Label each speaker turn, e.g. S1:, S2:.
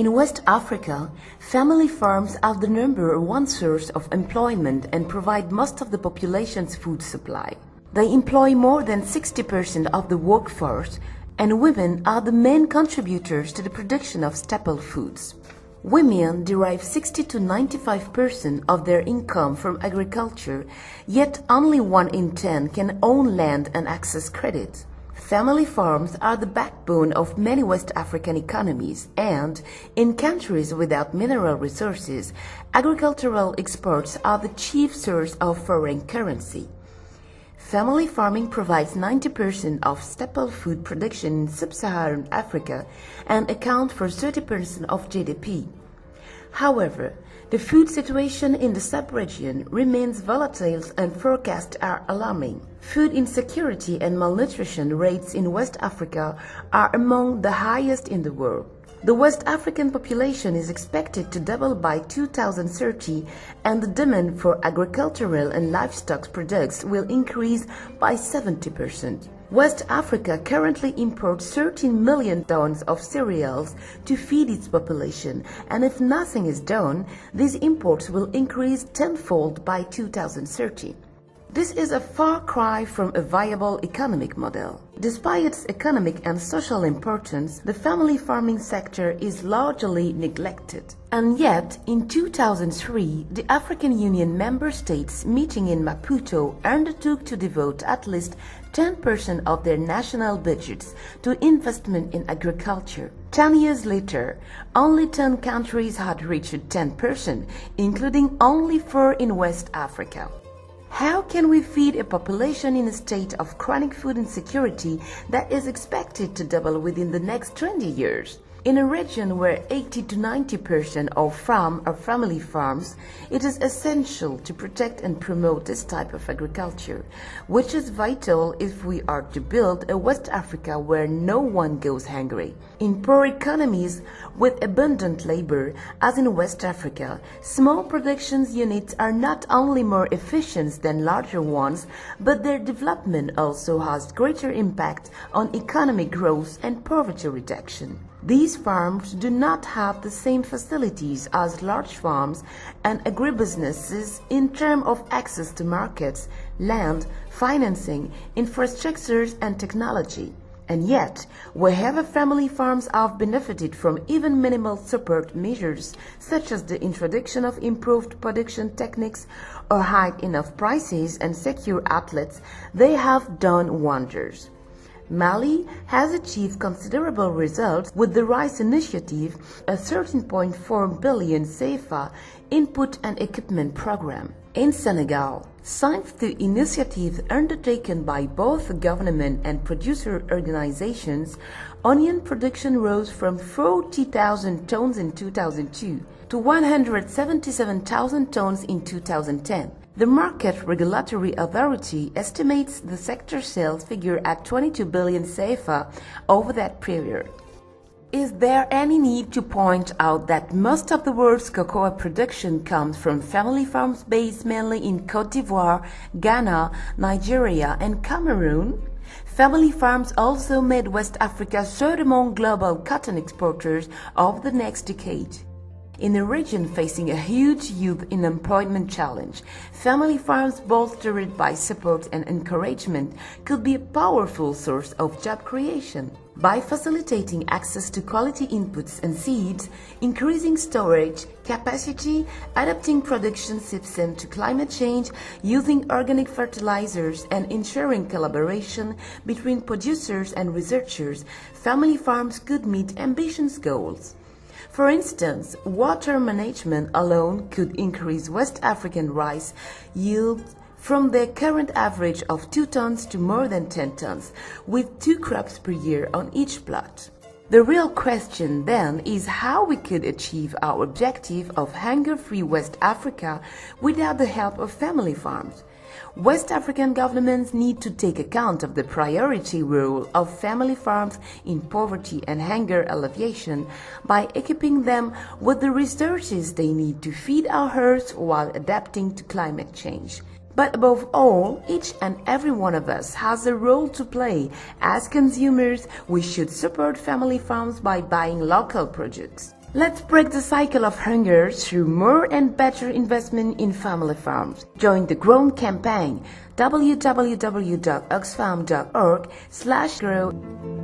S1: In West Africa, family farms are the number one source of employment and provide most of the population's food supply. They employ more than 60% of the workforce, and women are the main contributors to the production of staple foods. Women derive 60 to 95% of their income from agriculture, yet only 1 in 10 can own land and access credit. Family farms are the backbone of many West African economies, and in countries without mineral resources, agricultural exports are the chief source of foreign currency. Family farming provides 90% of staple food production in sub-Saharan Africa and accounts for 30% of GDP. However, the food situation in the sub-region remains volatile and forecasts are alarming. Food insecurity and malnutrition rates in West Africa are among the highest in the world. The West African population is expected to double by 2030, and the demand for agricultural and livestock products will increase by 70%. West Africa currently imports 13 million tons of cereals to feed its population, and if nothing is done, these imports will increase tenfold by 2030. This is a far cry from a viable economic model. Despite its economic and social importance, the family farming sector is largely neglected. And yet, in 2003, the African Union member states meeting in Maputo undertook to devote at least 10% of their national budgets to investment in agriculture. 10 years later, only 10 countries had reached 10%, including only 4 in West Africa. How can we feed a population in a state of chronic food insecurity that is expected to double within the next 20 years? In a region where 80 to 90% of farm or family farms, it is essential to protect and promote this type of agriculture, which is vital if we are to build a West Africa where no one goes hungry. In poor economies with abundant labor, as in West Africa, small production units are not only more efficient than larger ones, but their development also has greater impact on economic growth and poverty reduction. These farms do not have the same facilities as large farms and agribusinesses in terms of access to markets, land, financing, infrastructures, and technology. And yet, wherever family farms have benefited from even minimal support measures, such as the introduction of improved production techniques or high enough prices and secure outlets, they have done wonders. Mali has achieved considerable results with the Rice Initiative, a 13.4 billion CFA input and equipment program. In Senegal, thanks to initiatives undertaken by both government and producer organizations, onion production rose from 40,000 tons in 2002 to 177,000 tons in 2010. The Market Regulatory Authority estimates the sector sales figure at 22 billion CFA over that period. Is there any need to point out that most of the world's cocoa production comes from family farms based mainly in Côte d'Ivoire, Ghana, Nigeria, and Cameroon? Family farms also made West Africa third among global cotton exporters of the next decade. In a region facing a huge youth unemployment challenge, family farms bolstered by support and encouragement could be a powerful source of job creation. By facilitating access to quality inputs and seeds, increasing storage capacity, adapting production systems to climate change, using organic fertilizers, and ensuring collaboration between producers and researchers, family farms could meet ambitious goals. For instance, water management alone could increase West African rice yields from their current average of 2 tons to more than 10 tons, with 2 crops per year on each plot. The real question then is how we could achieve our objective of hunger-free West Africa without the help of family farms. West African governments need to take account of the priority role of family farms in poverty and hunger alleviation by equipping them with the resources they need to feed our earth while adapting to climate change. But above all, each and every one of us has a role to play. As consumers, we should support family farms by buying local products. Let's break the cycle of hunger through more and better investment in family farms. Join the Grown campaign www.oxfam.org/grow.